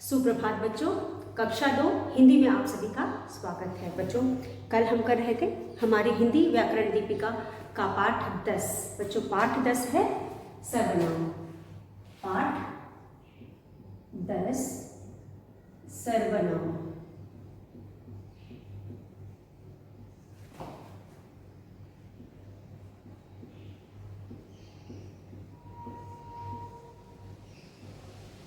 सुप्रभात बच्चों, कक्षा 2 हिंदी में आप सभी का स्वागत है। बच्चों, कल हम कर रहे थे हमारी हिंदी व्याकरण दीपिका का पाठ 10। बच्चों, पाठ 10 है सर्वनाम। पाठ 10 सर्वनाम।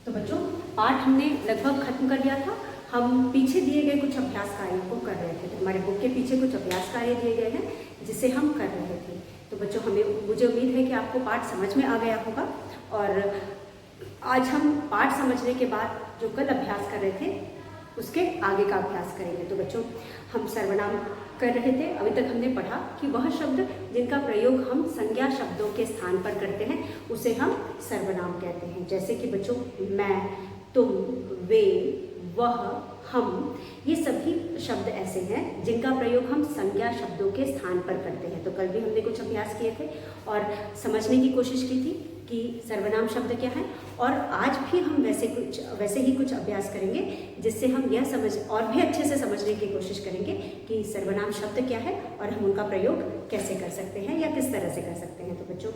तो बच्चों, पाठ हमने लगभग खत्म कर लिया था। हम पीछे दिए गए कुछ अभ्यास कार्यों को कर रहे थे। तो हमारे बुक के पीछे कुछ अभ्यास कार्य दिए गए हैं जिसे हम कर रहे थे। तो बच्चों, मुझे उम्मीद है कि आपको पाठ समझ में आ गया होगा। और आज हम पाठ समझने के बाद जो कल अभ्यास कर रहे थे उसके आगे का अभ्यास करेंगे। तो बच्चों, हम सर्वनाम कर रहे थे। अभी तक हमने पढ़ा कि वह शब्द जिनका प्रयोग हम संज्ञा शब्दों के स्थान पर करते हैं उसे हम सर्वनाम कहते हैं। जैसे कि बच्चों, मैं, तुम, वे, वह, हम, ये सभी शब्द ऐसे हैं जिनका प्रयोग हम संज्ञा शब्दों के स्थान पर करते हैं। तो कल भी हमने कुछ अभ्यास किए थे और समझने की कोशिश की थी कि सर्वनाम शब्द क्या है। और आज भी हम वैसे ही कुछ अभ्यास करेंगे जिससे हम यह और भी अच्छे से समझने की कोशिश करेंगे कि सर्वनाम शब्द क्या है और हम उनका प्रयोग कैसे कर सकते हैं या किस तरह से कर सकते हैं। तो बच्चों,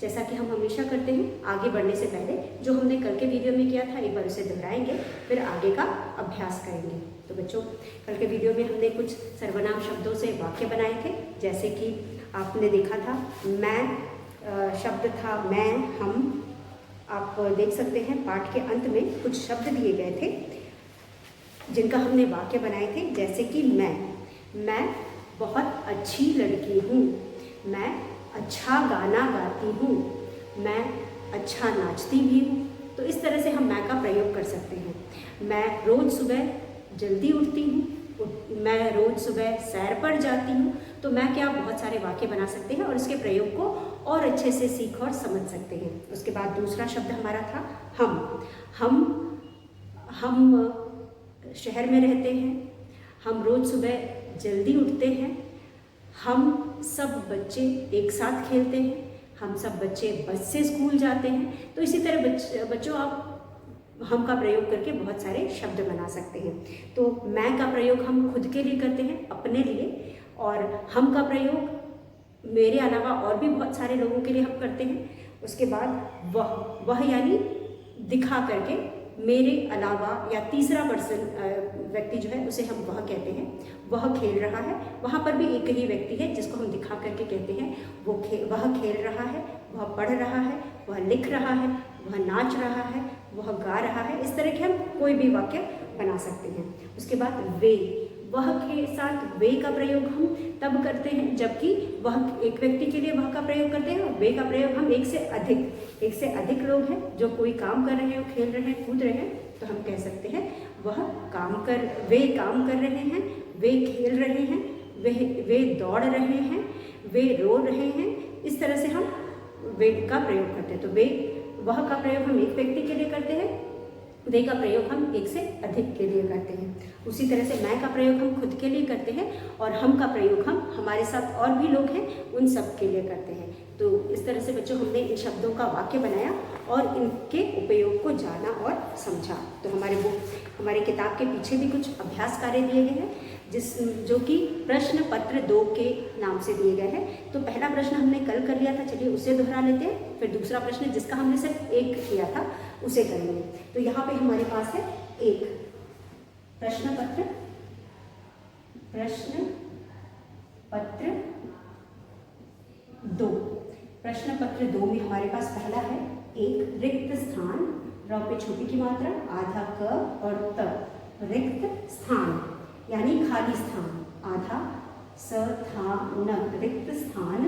जैसा कि हम हमेशा करते हैं, आगे बढ़ने से पहले जो हमने कल के वीडियो में किया था एक बार उसे दोहराएंगे, फिर आगे का अभ्यास करेंगे। तो बच्चों, कल के वीडियो में हमने कुछ सर्वनाम शब्दों से वाक्य बनाए थे। जैसे कि आपने देखा था, मैं शब्द था मैं, हम। आप देख सकते हैं पाठ के अंत में कुछ शब्द दिए गए थे जिनका हमने वाक्य बनाए थे। जैसे कि मैं बहुत अच्छी लड़की हूँ, मैं अच्छा गाना गाती हूँ, मैं अच्छा नाचती भी हूँ। तो इस तरह से हम मैं का प्रयोग कर सकते हैं। मैं रोज़ सुबह जल्दी उठती हूँ, मैं रोज़ सुबह सैर पर जाती हूँ। तो मैं क्या बहुत सारे वाक्य बना सकते हैं और इसके प्रयोग को और अच्छे से सीख और समझ सकते हैं। उसके बाद दूसरा शब्द हमारा था हम शहर में रहते हैं, हम रोज़ सुबह जल्दी उठते हैं, हम सब बच्चे एक साथ खेलते हैं, हम सब बच्चे बस से स्कूल जाते हैं। तो इसी तरह बच्चों, आप हम का प्रयोग करके बहुत सारे शब्द बना सकते हैं। तो मैं का प्रयोग हम खुद के लिए करते हैं, अपने लिए, और हम का प्रयोग मेरे अलावा और भी बहुत सारे लोगों के लिए हम करते हैं। उसके बाद वह यानी दिखा करके मेरे अलावा या तीसरा पर्सन व्यक्ति जो है उसे हम वह कहते हैं। वह खेल रहा है, वहाँ पर भी एक ही व्यक्ति है जिसको हम दिखा करके कहते हैं वह खेल रहा है, वह पढ़ रहा है, वह लिख रहा है, वह नाच रहा है, वह गा रहा है। इस तरह के हम कोई भी वाक्य बना सकते हैं। उसके बाद वह के साथ वे का प्रयोग हम तब करते हैं जबकि वह एक व्यक्ति के लिए वह का प्रयोग करते हैं, और वे का प्रयोग हम एक से अधिक लोग हैं जो कोई काम कर रहे हैं, खेल रहे हैं, कूद रहे हैं, तो हम कह सकते हैं वे काम कर रहे हैं, वे खेल रहे हैं, वे दौड़ रहे हैं, वे रो रहे हैं। इस तरह से हम वे का प्रयोग करते हैं। तो वह का प्रयोग हम एक व्यक्ति के लिए करते हैं, वे का प्रयोग हम एक से अधिक के लिए करते हैं। उसी तरह से मैं का प्रयोग हम खुद के लिए करते हैं और हम का प्रयोग हम हमारे साथ और भी लोग हैं उन सब के लिए करते हैं। तो इस तरह से बच्चों, हमने इन शब्दों का वाक्य बनाया और इनके उपयोग को जाना और समझा। तो हमारी किताब के पीछे भी कुछ अभ्यास कार्य दिए गए हैं जो कि प्रश्न पत्र 2 के नाम से दिए गए हैं। तो पहला प्रश्न हमने कल कर लिया था, चलिए उसे दोहरा लेते हैं। फिर दूसरा प्रश्न जिसका हमने सिर्फ एक किया था उसे करेंगे। तो यहाँ पे हमारे पास है एक प्रश्न पत्र 2। प्रश्न पत्र 2 में हमारे पास पहला है एक रिक्त स्थान, र पे छोटी की मात्रा, आधा क और त, रिक्त स्थान यानी खाली स्थान, आधा स्थान, रिक्त स्थान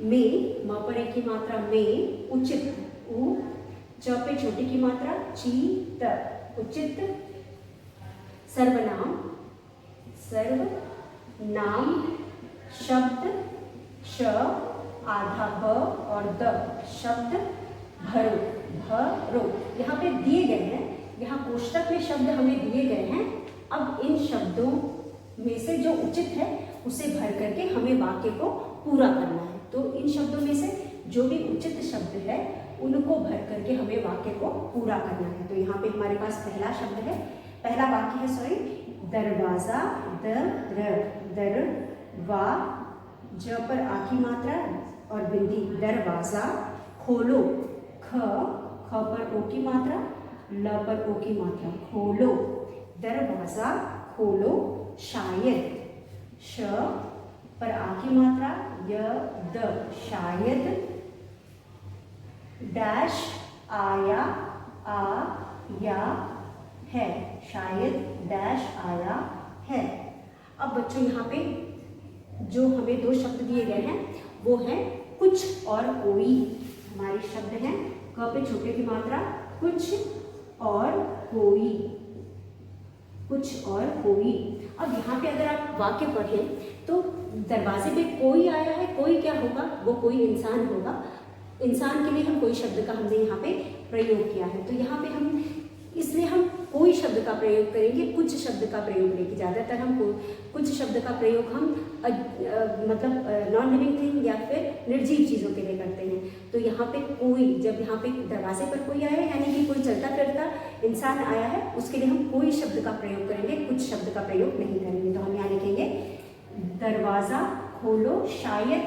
में, म पर एक की मात्रा में, उचित, उ, च पे छोटी की मात्रा, ची, त, उचित सर्वनाम शब्द, श, आधा ब और द शब्द भरो। यहाँ पे दिए गए हैं, यहाँ कोष्टक में शब्द हमें दिए गए हैं। अब इन शब्दों में से जो उचित है उसे भर करके हमें वाक्य को पूरा करना है। तो इन शब्दों में से जो भी उचित शब्द है उनको भर करके हमें वाक्य को पूरा करना है। तो यहाँ पे हमारे पास पहला शब्द है, पहला वाक्य है, सॉरी, दरवाजा, दर वा, ज पर आ की मात्रा और बिंदी, दरवाजा, खोलो, ख पर ओ की मात्रा, ल पर ओ की मात्रा, खोलो, दरवाजा खोलो, शायद, श पर आ की मात्रा, य द, शायद, डैश आया, आ या है, शायद डैश आया है। अब बच्चों यहाँ पे जो हमें दो शब्द दिए गए हैं वो है कुछ और कोई। हमारे शब्द हैं क पे छोटे की मात्रा, कुछ और कोई, कुछ और कोई। अब यहाँ पे अगर आप वाक्य पढ़ें तो दरवाजे पे कोई आया है, कोई क्या होगा, वो कोई इंसान होगा। इंसान के लिए हम कोई शब्द का हमने यहाँ पे प्रयोग किया है। तो यहाँ पे हम इसलिए हम कोई शब्द का प्रयोग करेंगे, कुछ शब्द का प्रयोग नहीं। ज़्यादातर हम कुछ शब्द का प्रयोग हम मतलब नॉन लिविंग थिंग या फिर निर्जीव चीज़ों के लिए करते हैं। तो यहाँ पे कोई, जब यहाँ पे दरवाजे पर कोई आया है यानी कि कोई चलता फिरता इंसान आया है, उसके लिए हम कोई शब्द का प्रयोग करेंगे, कुछ शब्द का प्रयोग नहीं करेंगे। तो हम यहाँ लिखेंगे दरवाज़ा खोलो, शायद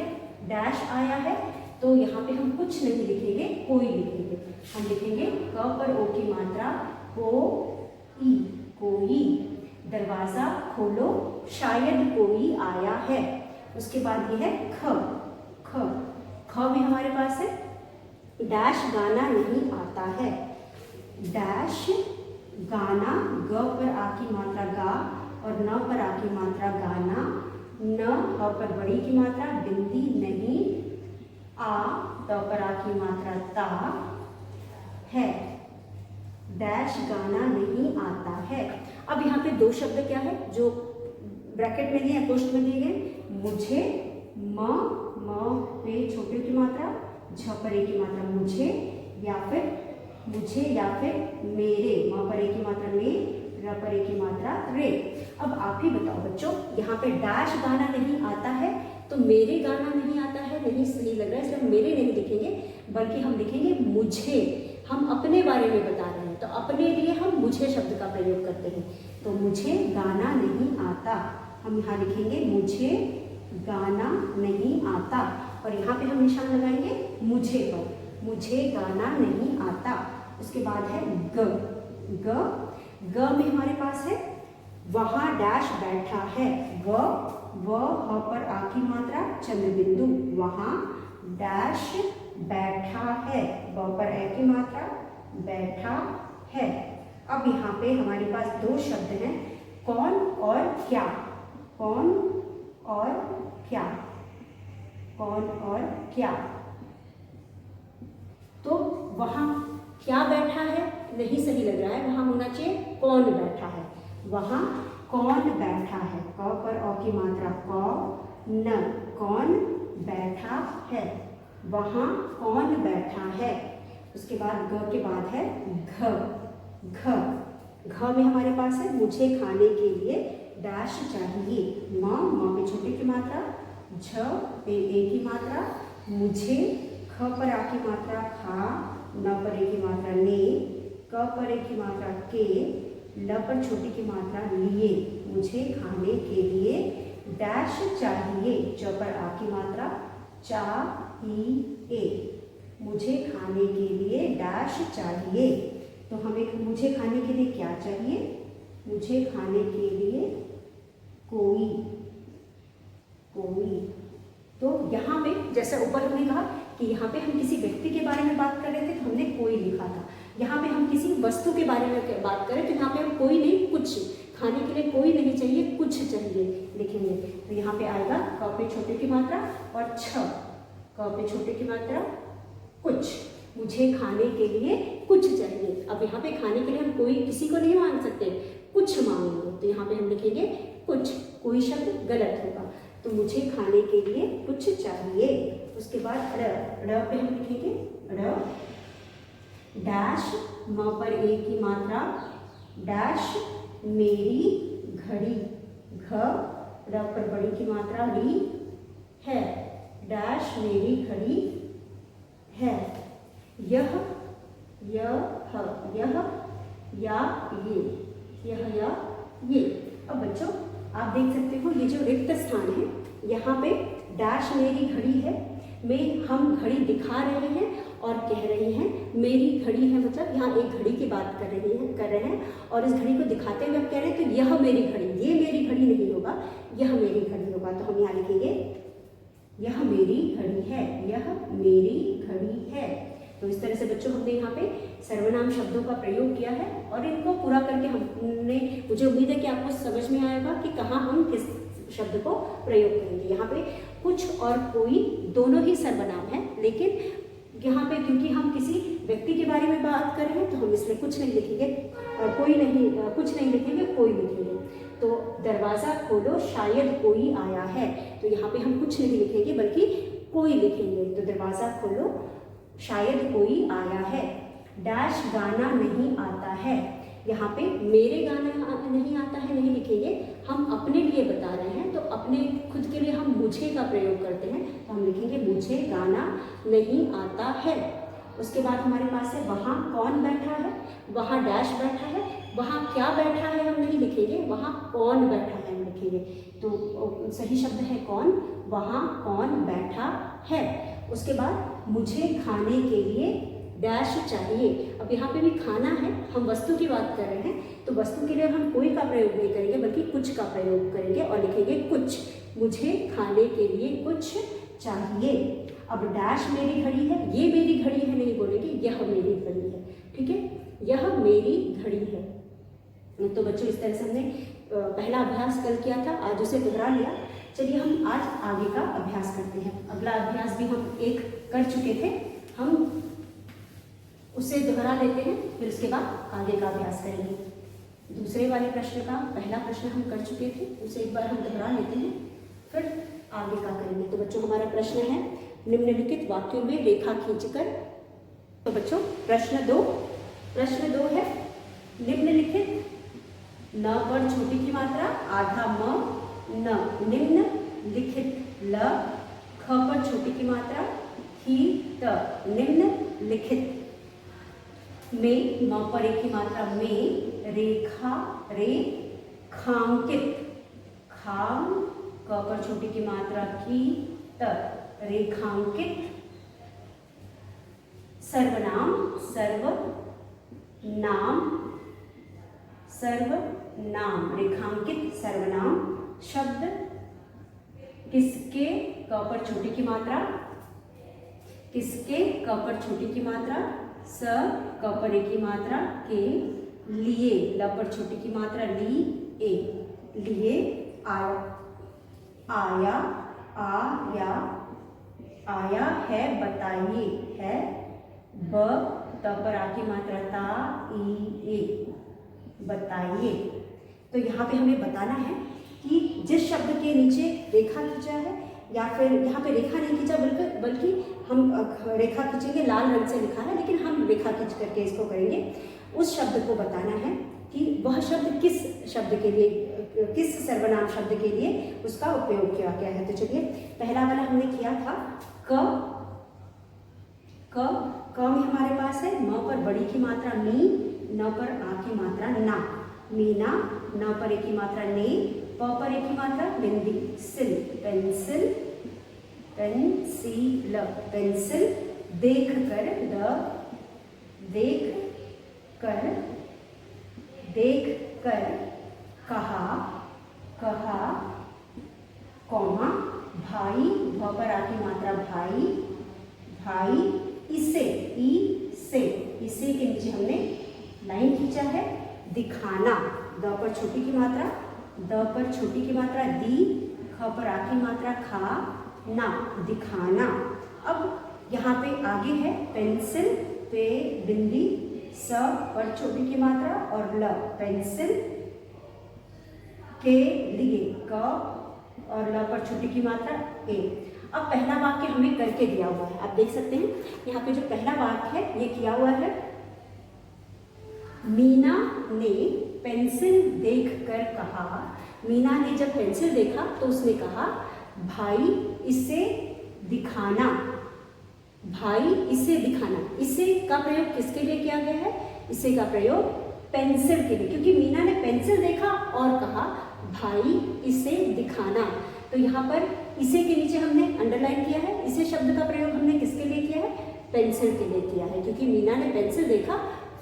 डैश आया है। तो यहाँ पे हम कुछ नहीं लिखेंगे, कोई लिखेंगे। हम लिखेंगे क पर ओ की मात्रा, कोई, कोई, दरवाजा खोलो, शायद कोई आया है। उसके बाद ये है ख, ख में हमारे पास है डैश गाना नहीं आता है, डैश गाना, ग पर आ की मात्रा गा और न पर आ की मात्रा गाना, न ह पर बड़ी की मात्रा बिंदी नहीं, आ त पर आ की मात्रा ता है, डैश गाना नहीं आता है। अब यहाँ पे दो शब्द क्या है जो ब्रैकेट में दिए, पोस्ट में दिए गए, मुझे, म पे छोटे की मात्रा, झ पर ए की मात्रा मुझे, या फिर मेरे, म पर ए की मात्रा मे, र पर ए की मात्रा रे। अब आप ही बताओ बच्चों, यहाँ पे डैश गाना नहीं आता है तो मेरे गाना नहीं आता है नहीं सही लग रहा है, इसलिए हम मेरे नहीं लिखेंगे बल्कि हम लिखेंगे मुझे। हम अपने बारे में बता रहे हैं तो अपने लिए हम मुझे शब्द का प्रयोग करते हैं। तो मुझे गाना नहीं आता, हम यहाँ लिखेंगे मुझे गाना नहीं आता, और यहाँ पे हम निशान लगाएंगे मुझे पर, मुझे गाना नहीं आता। उसके बाद है ग में हमारे पास है वहाँ डैश बैठा है, व ह पर आ की मात्रा चंद्र बिंदु, वहाँ डैश बैठा है, ब पर ए की मात्रा बैठा है। अब यहाँ पे हमारे पास दो शब्द हैं, कौन और क्या, कौन और क्या, कौन और क्या। तो वहाँ क्या बैठा है नहीं सही लग रहा है, वहाँ होना चाहिए कौन बैठा है, वहाँ कौन बैठा है, क पर औ की मात्रा क न, कौन बैठा है, वहाँ कौन बैठा है। उसके बाद ग के बाद है घ में हमारे पास है मुझे खाने के लिए डैश चाहिए, म पे छोटे की मात्रा, झ पे ए की मात्रा, मुझे, ख पर आ की मात्रा खा, न पर ए की मात्रा ने, क पर ए की मात्रा के, ल पर छोटी की मात्रा लिए, मुझे खाने के लिए डैश चाहिए, च पर आ की मात्रा चाहिए, मुझे खाने के लिए डैश चाहिए। तो हमें मुझे खाने के लिए क्या चाहिए, मुझे खाने के लिए कोई, कोई। तो यहाँ पे जैसा ऊपर हमने कहा कि यहाँ पे हम किसी व्यक्ति के बारे में बात कर रहे थे तो हमने कोई लिखा था, यहाँ पे हम किसी वस्तु के बारे में बात करें तो यहाँ पे हम कोई नहीं कुछ, खाने के लिए कोई नहीं चाहिए कुछ चाहिए लिखेंगे। तो यहाँ पे आएगा क पे छोटे की मात्रा और छ, क पे छोटे की मात्रा कुछ, मुझे खाने के लिए कुछ चाहिए। अब यहाँ पे खाने के लिए हम कोई किसी को नहीं मांग सकते, कुछ मांगेंगे, तो यहाँ पे हम लिखेंगे कुछ, कोई शब्द गलत होगा। तो मुझे खाने के लिए कुछ चाहिए। उसके बाद र पे हम लिखेंगे र डैश, म पर ए की मात्रा डैश मेरी घड़ी, घ र पर बड़ी की मात्रा री है, डैश मेरी घड़ी है। यह, यह, या, ये। अब बच्चों आप देख सकते हो ये जो रिक्त स्थान है, यहाँ पे डैश मेरी घड़ी है में हम घड़ी दिखा रहे हैं और कह रहे हैं मेरी घड़ी है, मतलब यहाँ एक घड़ी की बात कर रहे हैं और इस घड़ी को दिखाते हुए हम कह रहे हैं तो यह मेरी घड़ी, ये मेरी घड़ी नहीं होगा, यह मेरी घड़ी होगा। तो हम यहाँ लिखेंगे यह मेरी घड़ी है, यह मेरी घड़ी है। तो इस तरह से बच्चों हमने यहाँ पे सर्वनाम शब्दों का प्रयोग किया है और इनको पूरा करके हमने, मुझे उम्मीद है कि आपको समझ में आएगा कि कहाँ हम किस शब्द को प्रयोग करेंगे। यहाँ पे कुछ और कोई दोनों ही सर्वनाम है, लेकिन यहाँ पे क्योंकि हम किसी व्यक्ति के बारे में बात कर रहे हैं तो हम इसमें कुछ नहीं लिखेंगे, कुछ नहीं लिखेंगे, कोई लिखेंगे। तो दरवाज़ा खोलो शायद कोई आया है, तो यहाँ पे हम कुछ नहीं लिखेंगे बल्कि कोई लिखेंगे। तो दरवाज़ा खोलो शायद कोई आया है। डैश गाना नहीं आता है, यहाँ पे मेरे गाना नहीं आता है नहीं लिखेंगे, हम अपने लिए बता रहे हैं तो अपने खुद के लिए हम मुझे का प्रयोग करते हैं, तो हम लिखेंगे मुझे गाना नहीं आता है। उसके बाद हमारे पास है वहाँ कौन बैठा है, वहाँ डैश बैठा है, वहाँ क्या बैठा है हम नहीं लिखेंगे, वहाँ कौन बैठा है हम लिखेंगे। तो सही शब्द है कौन, वहाँ कौन बैठा है। उसके बाद मुझे खाने के लिए डैश चाहिए। अब यहाँ पे भी खाना है, हम वस्तु की बात कर रहे हैं तो वस्तु के लिए हम कोई का प्रयोग नहीं करेंगे बल्कि कुछ का प्रयोग करेंगे और लिखेंगे कुछ, मुझे खाने के लिए कुछ चाहिए। अब डैश मेरी घड़ी है, ये मेरी घड़ी है नहीं बोलेंगे, यह मेरी घड़ी है, ठीक है, यह मेरी घड़ी है। तो बच्चों इस तरह से हमने पहला अभ्यास कल किया था, आज उसे दोहरा लिया। चलिए हम आज आगे का अभ्यास करते हैं। अगला अभ्यास भी हम एक कर चुके थे, हम उसे दोहरा लेते हैं, फिर उसके बाद आगे का अभ्यास करेंगे। दूसरे वाले प्रश्न का पहला प्रश्न हम कर चुके थे, उसे एक बार हम दोहरा लेते हैं, फिर आगे का करेंगे। तो बच्चों हमारा प्रश्न है निम्नलिखित वाक्यों में रेखा खींचकर। तो बच्चों प्रश्न दो है निम्नलिखित न पर छोटी की मात्रा आधा म न, निम्न लिखित ल, ख पर छोटी की मात्रा ही त, निम्न लिखित में, म पर एक की मात्रा में, रेखा रे खांकित, खाम क पर छोटी की मात्रा की त, रेखांकित, सर्वनाम सर्वनाम रेखांकित सर्वनाम शब्द किसके, क पर छोटी की मात्रा, किसके क पर छोटी की मात्रा, स क पर एक की मात्रा, के लिए ल पर छोटी की मात्रा ली ए, लिए आया आया है बताइए है, ब त पर आ की मात्रा ता ई ए, बताइए। तो यहाँ पे हमें बताना है कि जिस शब्द के नीचे रेखा खींचा है, या फिर यहाँ पे रेखा नहीं खींचा बल्कि हम रेखा खींचेंगे, लाल रंग से लिखा है लेकिन हम रेखा खींच करके इसको करेंगे, उस शब्द को बताना है कि वह शब्द किस शब्द के लिए, किस सर्वनाम शब्द के लिए उसका उपयोग किया गया है। तो चलिए पहला वाला हमने किया था क में हमारे पास है म पर बड़ी की मात्रा मी, न पर आ की मात्रा ना, मीना, न पर एक की मात्रा ने, प पर एक की मात्रा बिंदी, सिल पेंसिल, पेंसिल पेंसिल, देख कर कहा कौमा, भाई, भ पर आ की मात्रा भाई, इसे के नीचे हमने लाइन खींचा है, दिखाना, द पर छोटी की मात्रा, दी, ख पर आ की मात्रा खा ना, दिखाना। अब यहाँ पे आगे है पेंसिल पे बिंदी, स पर छोटी की मात्रा और ल, पेंसिल के लिए, क और ल पर छोटी की मात्रा ए। अब पहला वाक्य हमें करके दिया हुआ है, आप देख सकते हैं यहाँ पे जो पहला वाक्य है ये किया हुआ है, मीना ने पेंसिल देखकर कहा, मीना ने जब पेंसिल देखा तो उसने कहा भाई इसे दिखाना, भाई इसे दिखाना, इसे का प्रयोग किसके लिए किया गया है? इसे का प्रयोग पेंसिल के लिए, क्योंकि मीना ने पेंसिल देखा और कहा भाई इसे दिखाना। तो यहाँ पर इसे के नीचे हमने अंडरलाइन किया है, इसे शब्द का प्रयोग हमने किसके लिए किया है? पेंसिल के लिए किया है, क्योंकि मीना ने पेंसिल देखा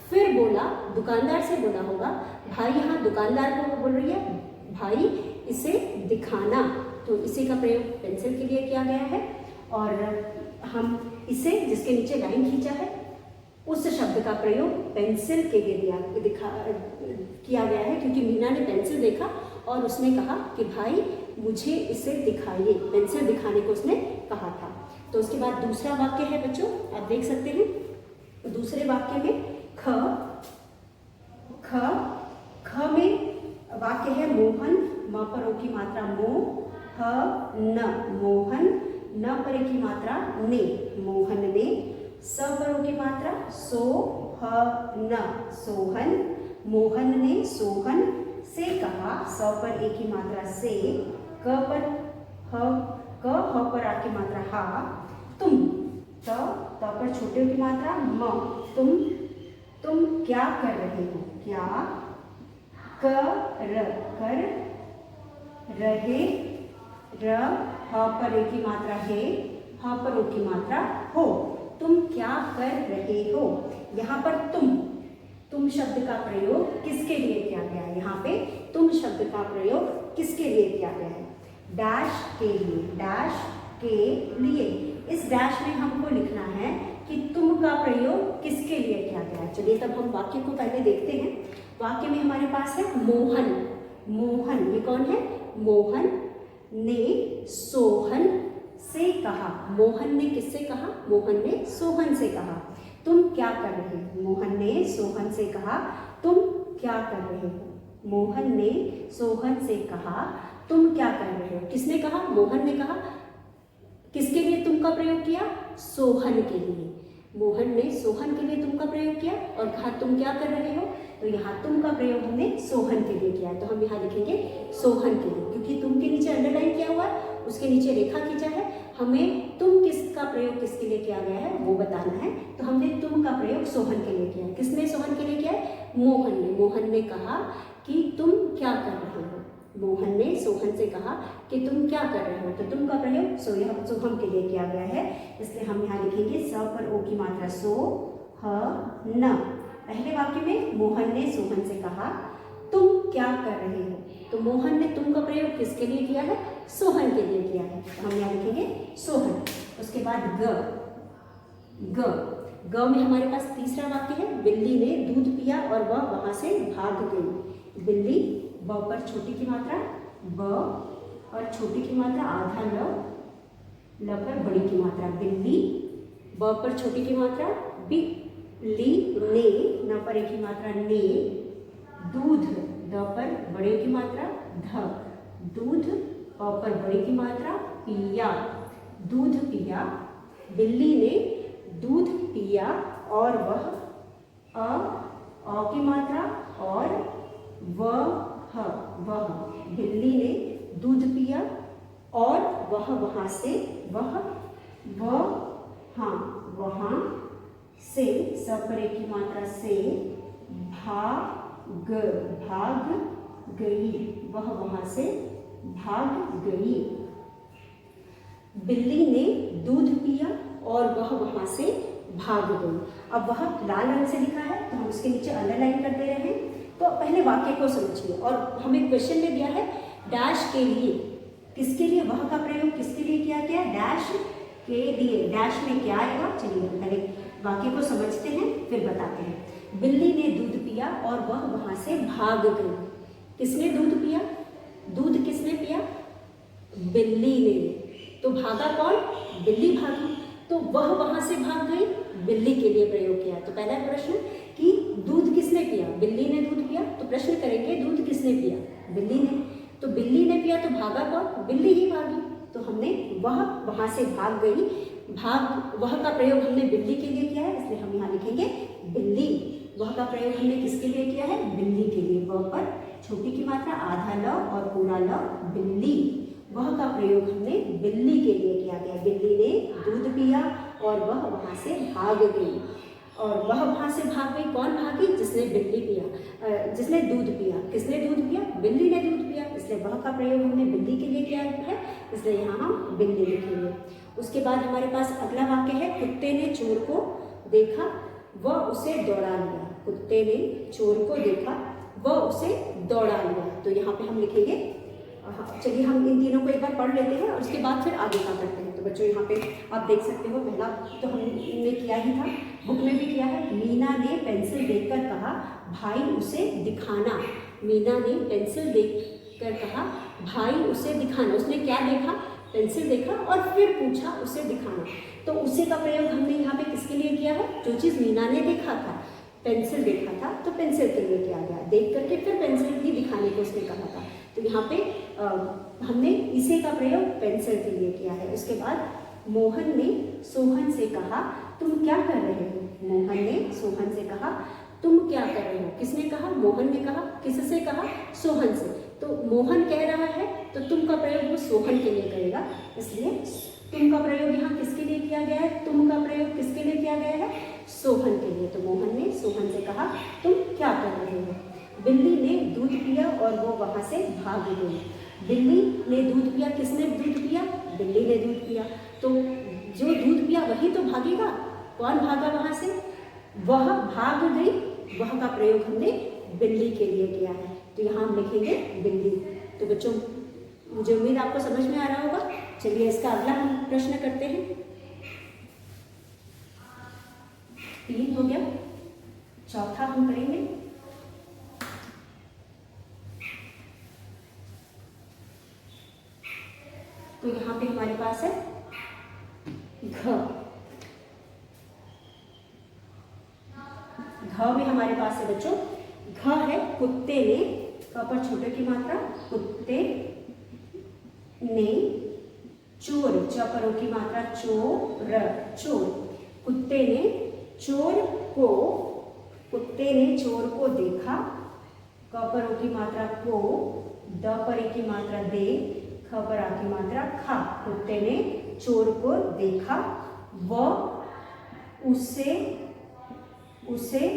फिर बोला, दुकानदार से बोला होगा, भाई यहाँ दुकानदार को बोल रही है भाई इसे दिखाना, तो इसे का प्रयोग पेंसिल के लिए किया गया है। और हम इसे जिसके नीचे लाइन खींचा है उस शब्द का प्रयोग पेंसिल के लिए किया गया है, क्योंकि मीना ने पेंसिल देखा और उसने कहा कि भाई मुझे इसे दिखाइए, पेंसिल दिखाने को उसने कहा था। तो उसके बाद दूसरा वाक्य है बच्चों, आप देख सकते हैं दूसरे वाक्य में ख में वाक्य है मोहन, म पर ओ की मात्रा मो, ह न, मोहन, न पर की मात्रा ने, मोहन ने, स पर ओ की मात्रा सो, ह न, सोहन, मोहन ने सोहन से कहा, स पर ए की मात्रा से, क पर ह पर आ की मात्रा हा, तुम, त पर छोटे की मात्रा म, तुम क्या कर रहे हो? क्या कर रहे, र ह पर ए की मात्रा है, ह पर ओ की मात्रा हो, तुम क्या कर रहे हो? यहाँ पर तुम शब्द का प्रयोग किसके लिए किया गया है? यहाँ पे तुम शब्द का प्रयोग किसके लिए किया गया है? डैश के लिए, डैश के लिए। इस डैश में हमको लिखना है कि तुम का प्रयोग किसके लिए किया गया है। चलिए तब हम वाक्य को पहले देखते हैं। वाक्य में हमारे पास है मोहन, मोहन ये कौन है? मोहन ने सोहन से कहा, मोहन ने किससे कहा? मोहन ने सोहन से कहा तुम क्या कर रहे हो? मोहन ने सोहन से कहा तुम क्या कर रहे हो? मोहन ने सोहन से कहा तुम क्या कर रहे हो? किसने कहा? मोहन ने कहा। किसके लिए तुम का प्रयोग किया? सोहन के लिए। मोहन ने सोहन के लिए तुम का प्रयोग किया और कहा तुम क्या कर रहे हो? तो यहाँ तुम का प्रयोग हमने सोहन के लिए किया है, तो हम यहाँ लिखेंगे सोहन के लिए, क्योंकि तुम के नीचे अंडरलाइन किया हुआ है, उसके नीचे रेखा खींचा है, हमें तुम किसका प्रयोग किसके लिए किया गया है वो बताना है। तो हमने तुम का प्रयोग सोहन के लिए किया है। किसने सोहन के लिए किया है? मोहन ने। मोहन ने कहा कि तुम क्या कर रहे हो? मोहन ने सोहन से कहा कि तुम क्या कर रहे हो? तो तुम का प्रयोग सोहम के लिए किया गया है, इसलिए हम यहाँ लिखेंगे स पर ओ की मात्रा सो, ह न। पहले वाक्य में मोहन ने सोहन से कहा तुम क्या कर रहे हो? तो मोहन ने तुम का प्रयोग किसके लिए किया है? सोहन के लिए किया है, तो हम यहाँ लिखेंगे सोहन। उसके बाद ग में हमारे पास तीसरा वाक्य है बिल्ली ने दूध पिया और वह वहां से भाग गई। बिल्ली, ब पर छोटी की मात्रा ब और छोटी की मात्रा आधा ल पर बड़ी की मात्रा बिल्ली, ब पर छोटी की मात्रा बी, ली ने, न पर एक की मात्रा ने, दूध, द पर बड़े की मात्रा ध, दूध, प पर बड़ी की मात्रा पिया, दूध पिया। बिल्ली ने दूध पिया और वह अ की मात्रा और वह, बिल्ली ने दूध पिया और वह वहां से, वहां से, स पर एक की मात्रा से, भाग गई, वह वहां से भाग गई। बिल्ली ने दूध पिया और वह वहां से भाग गई। अब वह लाल रंग से लिखा है तो हम उसके नीचे अंडरलाइन कर दे रहे हैं। तो पहले वाक्य को समझिए और हमें क्वेश्चन में दिया है डैश के लिए, किसके लिए वह का प्रयोग किसके लिए किया गया? डैश के लिए। डैश में क्या आएगा? चलिए पहले वाक्य को समझते हैं फिर बताते हैं। बिल्ली ने दूध पिया और वह वहां से भाग गई। किसने दूध पिया? दूध किसने पिया? बिल्ली ने। तो भागा कौन? बिल्ली भागी। तो वह वहां से भाग गई, बिल्ली के लिए प्रयोग किया। तो पहला प्रश्न कि दूध किसने पिया? बिल्ली ने दूध पिया। तो प्रश्न करेंगे दूध किसने पिया? बिल्ली ने। तो बिल्ली ने पिया तो भागा कौन? बिल्ली ही भागी। तो हमने वह वहां से भाग गई, वह का प्रयोग हमने बिल्ली के लिए किया है, इसलिए हम यहाँ लिखेंगे बिल्ली। वह का प्रयोग हमने किसके लिए किया है? बिल्ली के लिए। वह पर छोटी की मात्रा आधा ल और पूरा ल, बिल्ली। वह का प्रयोग हमने बिल्ली के लिए किया गया। बिल्ली ने दूध पिया और वह वहाँ से भाग गई। और वह वहाँ से भाग गई, कौन भागी? जिसने बिल्ली पिया, जिसने दूध पिया। किसने दूध पिया? बिल्ली ने दूध पिया, इसलिए वह का प्रयोग हमने बिल्ली के लिए किया है, इसलिए यहाँ हम बिल्ली लिखेंगे। उसके बाद हमारे पास अगला वाक्य है, कुत्ते ने चोर को देखा वह उसे दौड़ा लिया। कुत्ते ने चोर को देखा वह उसे दौड़ा लिया। तो यहाँ पे हम लिखेंगे, चलिए हम इन तीनों को एक बार पढ़ लेते हैं और उसके बाद फिर आगे का करते हैं। तो बच्चों यहाँ पे आप देख सकते हो, पहला तो हमने किया ही था, बुक में भी किया है। मीना ने पेंसिल देखकर कहा भाई उसे दिखाना। मीना ने पेंसिल देखकर कहा भाई उसे दिखाना। उसने क्या देखा? पेंसिल देखा और फिर पूछा उसे दिखाना। तो उसे का प्रयोग हमने यहाँ पे किसके लिए किया है? जो चीज़ मीना ने देखा था, पेंसिल देखा था, तो पेंसिल के लिए किया गया। देख करके फिर पेंसिल ही दिखाने को उसने कहा था, तो यहाँ पे हमने इसे का प्रयोग पेंसिल के लिए किया है। उसके बाद मोहन ने सोहन से कहा तुम क्या कर रहे हो? मोहन ने सोहन से कहा तुम क्या कर रहे हो? किसने कहा? मोहन ने कहा। किससे कहा? सोहन से। तो मोहन कह रहा है तो तुम का प्रयोग वो सोहन के लिए करेगा, इसलिए तुम का प्रयोग यहाँ किसके लिए किया गया है? तुम का प्रयोग किसके लिए किया गया है? सोहन के लिए। तो मोहन ने सोहन से कहा तुम क्या कर रहे हो? बिल्ली ने दूध पिया और वो वहाँ से भाग गई। बिल्ली ने दूध पिया। किसने दूध पिया? बिल्ली ने दूध पिया। तो जो दूध पिया वही तो भागेगा। कौन भागा वहाँ से? वह भाग गई। वह का प्रयोग हमने बिल्ली के लिए किया है, तो यहाँ हम लिखेंगे बिल्ली। तो बच्चों मुझे उम्मीद आपको समझ में आ रहा होगा। चलिए इसका अगला हम प्रश्न करते हैं। 3 हो गया, चौथा हम करेंगे। तो यहाँ पे हमारे पास है घ। घ में हमारे पास है बच्चों, घ है कुत्ते ने, क पर छोटे की मात्रा, कुत्ते ने चोर, च पर ओ की मात्रा चोर, चोर। कुत्ते ने चोर को, कुत्ते ने चोर को देखा, क पर ओ की मात्रा को, द पर ए की मात्रा दे, ख पर आ की मात्रा खा। कुत्ते ने चोर को देखा, वह उसे उसे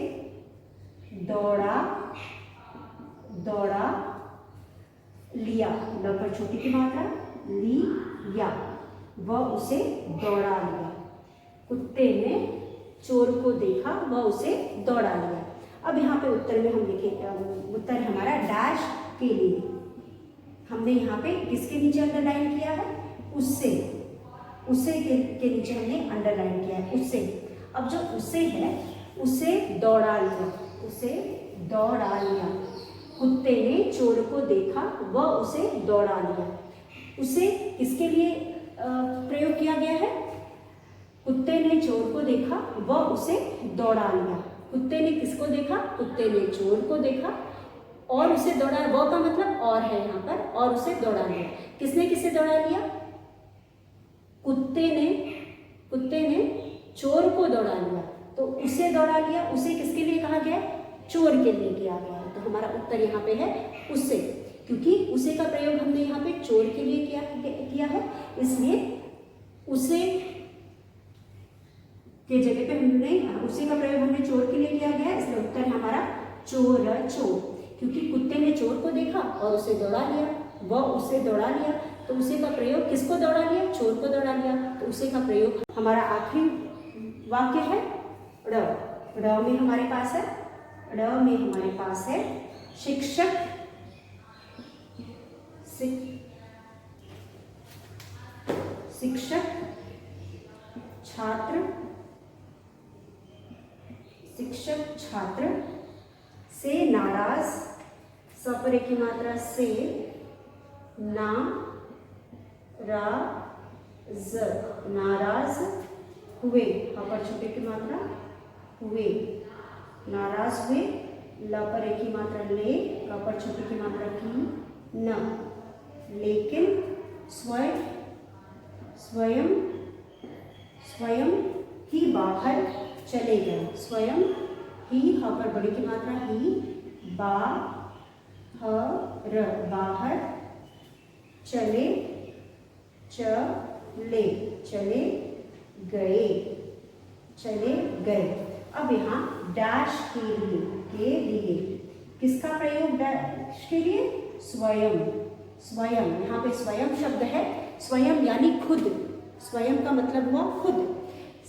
दौड़ा दौड़ा लिया। ल पर छोटी की मात्रा लिया, वह उसे दौड़ा लिया। कुत्ते ने चोर को देखा, वह उसे दौड़ा लिया। अब यहाँ पे उत्तर में हम लिखेंगे, उत्तर हमारा डैश के लिए। हमने यहाँ पे किसके नीचे अंडरलाइन किया है? उससे, उसे के नीचे हमने अंडरलाइन किया है, उससे। अब जो उसे है, उसे दौड़ा लिया, उसे दौड़ा लिया। कुत्ते ने चोर को देखा, वह उसे दौड़ा लिया। उसे किसके लिए प्रयोग किया गया है? कुत्ते ने चोर को देखा, वह उसे दौड़ा लिया। कुत्ते ने किसको देखा? कुत्ते ने चोर को देखा और उसे दौड़ा, वह का मतलब और है यहाँ पर, और उसे दौड़ा लिया। किसने किसे दौड़ा लिया? कुत्ते ने चोर को दौड़ा लिया। तो उसे दौड़ा लिया, उसे किसके लिए कहा गया? चोर के लिए किया गया है। तो हमारा उत्तर यहाँ पे है उससे, क्योंकि उसे का प्रयोग हमने यहाँ पे चोर के लिए किया है, इसलिए उसे के जगह पे हमने उसे का प्रयोग हमने चोर के लिए किया गया है, इसलिए उत्तर है हमारा चोर, चोर। क्योंकि कुत्ते ने चोर को देखा और उसे दौड़ा लिया, वह उसे दौड़ा लिया, तो उसे का प्रयोग किसको दौड़ा लिया? चोर को दौड़ा लिया। तो उसे का प्रयोग हमारा आखिरी वाक्य है ड़। ड़ में हमारे पास है, ड़ में हमारे पास है शिक्षक, शिक्षक छात्र, शिक्षक छात्र से नाराज, स पर एक की मात्रा से, ना रा ज, नाराज हुए, ह पर छोटे की मात्रा हुए, नाराज हुए। ल पर एक की मात्रा ले, क पर छोटे की मात्रा की, न, लेकिन स्वयं स्वयं स्वयं ही बाहर चले गए। स्वयं ही, ह पर बड़ी की मात्रा ही, बा ह र, बाहर, चले चले चले गए, चले गए। अब यहाँ डैश के लिए किसका प्रयोग डैश के लिए? स्वयं। स्वयं, यहाँ पे स्वयं शब्द है। स्वयं यानी खुद। स्वयं का मतलब हुआ खुद।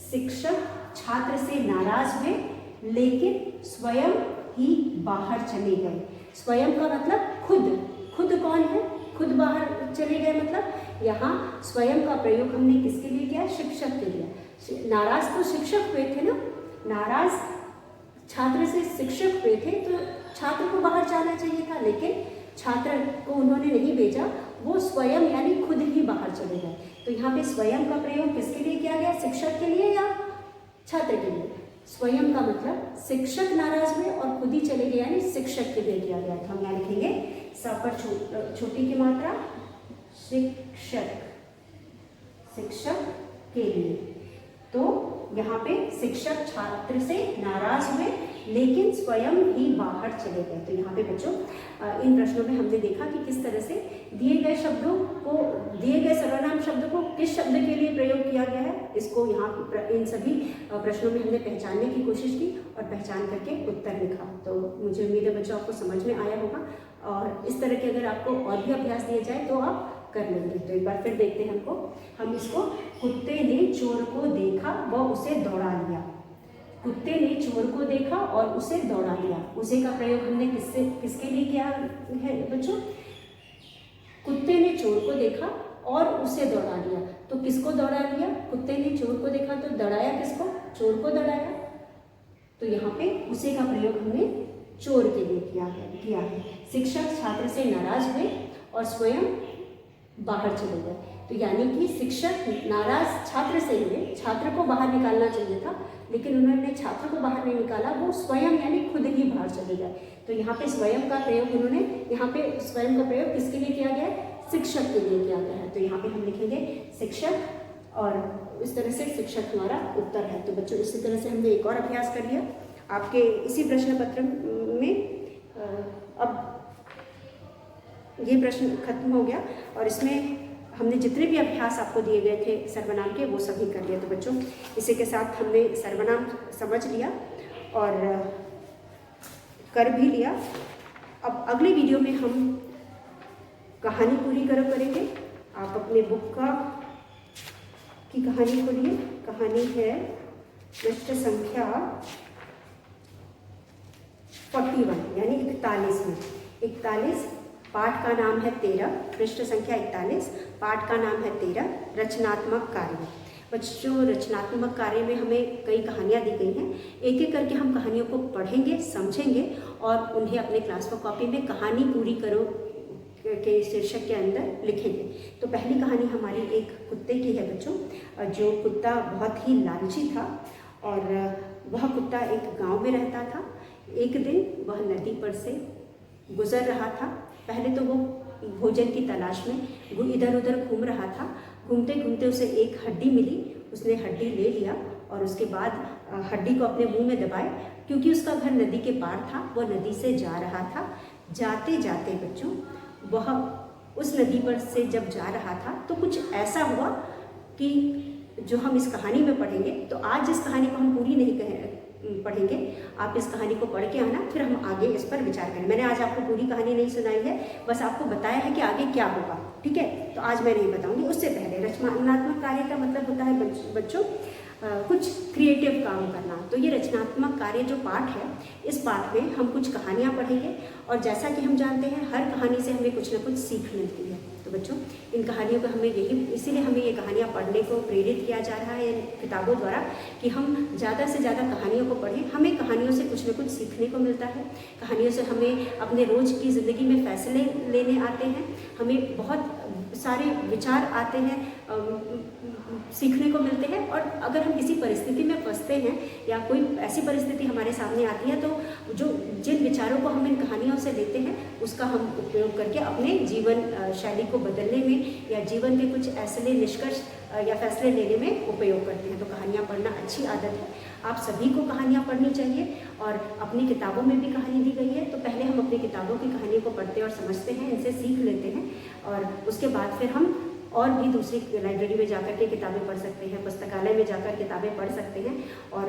शिक्षक छात्र से नाराज हुए लेकिन स्वयं ही बाहर चले गए। स्वयं का मतलब खुद। खुद कौन है? खुद बाहर चले गए मतलब यहाँ स्वयं का प्रयोग हमने किसके लिए किया? शिक्षक के लिए। नाराज तो शिक्षक हुए थे ना, नाराज छात्र से शिक्षक हुए थे तो छात्र को बाहर जाना चाहिए था, लेकिन छात्र को उन्होंने नहीं भेजा, वो स्वयं यानी खुद ही बाहर चले गए। तो यहाँ पे स्वयं का प्रयोग किसके लिए किया गया? शिक्षक के लिए या छात्र के लिए? स्वयं का मतलब शिक्षक नाराज हुए और खुद ही चले गए यानी शिक्षक के लिए किया गया। तो हम यहाँ लिखेंगे स पर छोटी की मात्रा, शिक्षक, शिक्षक के लिए। तो यहाँ पे शिक्षक छात्र से नाराज हुए लेकिन स्वयं ही बाहर चले गए। तो यहाँ पे बच्चों इन प्रश्नों में हमने देखा कि किस तरह से दिए गए शब्दों को, दिए गए सर्वनाम शब्द को किस शब्द के लिए प्रयोग किया गया है। इसको यहाँ इन सभी प्रश्नों में हमने पहचानने की कोशिश की और पहचान करके उत्तर लिखा। तो मुझे उम्मीद है बच्चों आपको समझ में आया होगा और इस तरह के अगर आपको और भी अभ्यास दिए जाए तो आप कर लेंगे। तो एक बार फिर देखते हैं हम इसको। कुत्ते ने चोर को देखा व उसे दौड़ा लिया। कुत्ते ने चोर को देखा और उसे दौड़ा लिया। उसे का प्रयोग हमने किसके लिए किया है बच्चों? कुत्ते ने चोर को देखा और उसे दौड़ा लिया। तो किसको दौड़ा लिया? कुत्ते ने चोर को देखा तो दौड़ाया किसको? चोर को दौड़ाया। तो यहाँ पे उसे का प्रयोग हमने चोर के लिए किया है। शिक्षक छात्र से नाराज हुए और स्वयं बाहर चले गए। तो यानी कि शिक्षक नाराज छात्र से हुए, छात्र को बाहर निकालना चाहिए था लेकिन उन्होंने छात्र को बाहर नहीं निकाला, वो स्वयं यानी खुद ही बाहर चले गए। तो यहाँ पे स्वयं का प्रयोग उन्होंने, यहाँ पे स्वयं का प्रयोग किसके लिए किया गया है? शिक्षक के लिए किया गया है। तो यहाँ पे हम लिखेंगे शिक्षक और इस तरह से शिक्षक हमारा उत्तर है। तो बच्चों इसी तरह से हमने एक और अभ्यास कर लिया आपके इसी प्रश्न पत्र में। अब ये प्रश्न खत्म हो गया और इसमें हमने जितने भी अभ्यास आपको दिए गए थे सर्वनाम के वो सभी कर लिए। तो बच्चों इसी के साथ हमने सर्वनाम समझ लिया और कर भी लिया। अब अगले वीडियो में हम कहानी पूरी करेंगे। आप अपने बुक की कहानी खोलिए। कहानी है पृष्ठ संख्या 41 यानी 41 में। 41 पाठ का नाम है 13, पृष्ठ संख्या 41, पाठ का नाम है 13, रचनात्मक कार्य। बच्चों रचनात्मक कार्य में हमें कई कहानियाँ दी गई हैं। एक एक करके हम कहानियों को पढ़ेंगे, समझेंगे और उन्हें अपने क्लास वर्क कॉपी में कहानी पूरी करो के शीर्षक के अंदर लिखेंगे। तो पहली कहानी हमारी एक कुत्ते की है बच्चों। जो कुत्ता बहुत ही लालची था और वह कुत्ता एक गांव में रहता था। एक दिन वह नदी पर से गुजर रहा था। पहले तो वो भोजन की तलाश में इधर उधर घूम रहा था। घूमते घूमते उसे एक हड्डी मिली। उसने हड्डी ले लिया और उसके बाद हड्डी को अपने मुंह में दबाए। क्योंकि उसका घर नदी के पार था, वो नदी से जा रहा था। जाते जाते बच्चों वह उस नदी पर से जब जा रहा था तो कुछ ऐसा हुआ कि जो हम इस कहानी में पढ़ेंगे। तो आज इस कहानी को हम पूरी नहीं पढ़ेंगे, आप इस कहानी को पढ़ के आना, फिर हम आगे इस पर विचार करें। मैंने आज आपको पूरी कहानी नहीं सुनाई है, बस आपको बताया है कि आगे क्या होगा, ठीक है। तो आज मैं नहीं बताऊंगी। उससे पहले रचनात्मक कार्य का मतलब होता है बच्चों कुछ क्रिएटिव काम करना। तो ये रचनात्मक कार्य जो पाठ है, इस पाठ में हम कुछ कहानियाँ पढ़ेंगे और जैसा कि हम जानते हैं हर कहानी से हमें कुछ ना कुछ सीख मिलती है। तो बच्चों इन कहानियों को हमें इसीलिए हमें ये कहानियाँ पढ़ने को प्रेरित किया जा रहा है किताबों द्वारा कि हम ज़्यादा से ज़्यादा कहानियों को पढ़ें। हमें कहानियों से कुछ न कुछ सीखने को मिलता है। कहानियों से हमें अपने रोज़ की ज़िंदगी में फैसले लेने आते हैं। हमें बहुत सारे विचार आते हैं, सीखने को मिलते हैं। और अगर हम किसी परिस्थिति में फंसते हैं या कोई ऐसी परिस्थिति हमारे सामने आती है तो जिन विचारों को हम इन कहानियों से लेते हैं उसका हम उपयोग करके अपने जीवन शैली को बदलने में या जीवन के कुछ ऐसे निष्कर्ष या फैसले लेने में उपयोग करते हैं। तो कहानियाँ पढ़ना अच्छी आदत है। आप सभी को कहानियाँ पढ़नी चाहिए और अपनी किताबों में भी कहानी दी गई है। तो पहले हम अपनी किताबों की कहानी को पढ़ते और समझते हैं, इनसे सीख लेते हैं और उसके बाद फिर हम और भी दूसरी लाइब्रेरी में जाकर के किताबें पढ़ सकते हैं, पुस्तकालय में जाकर किताबें पढ़ सकते हैं। और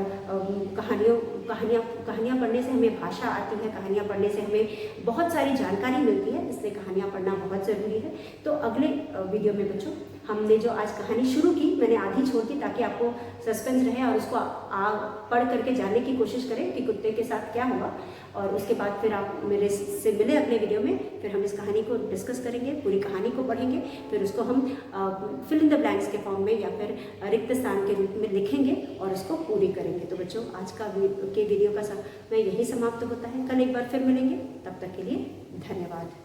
कहानियाँ पढ़ने से हमें भाषा आती है, कहानियाँ पढ़ने से हमें बहुत सारी जानकारी मिलती है, इसलिए कहानियाँ पढ़ना बहुत ज़रूरी है। तो अगले वीडियो में बच्चों हमने जो आज कहानी शुरू की, मैंने आधी छोड़ दी ताकि आपको सस्पेंस रहे और उसको पढ़ करके जानने की कोशिश करें कि कुत्ते के साथ क्या हुआ। और उसके बाद फिर आप मेरे से मिले अगले वीडियो में, फिर हम इस कहानी को डिस्कस करेंगे, पूरी कहानी को पढ़ेंगे, फिर उसको हम फिल इन द ब्लैंक्स के फॉर्म में या फिर रिक्त स्थान के रूप में लिखेंगे और उसको पूरी करेंगे। तो बच्चों आज का वीडियो का समय यही समाप्त होता है। कल एक बार फिर मिलेंगे, तब तक के लिए धन्यवाद।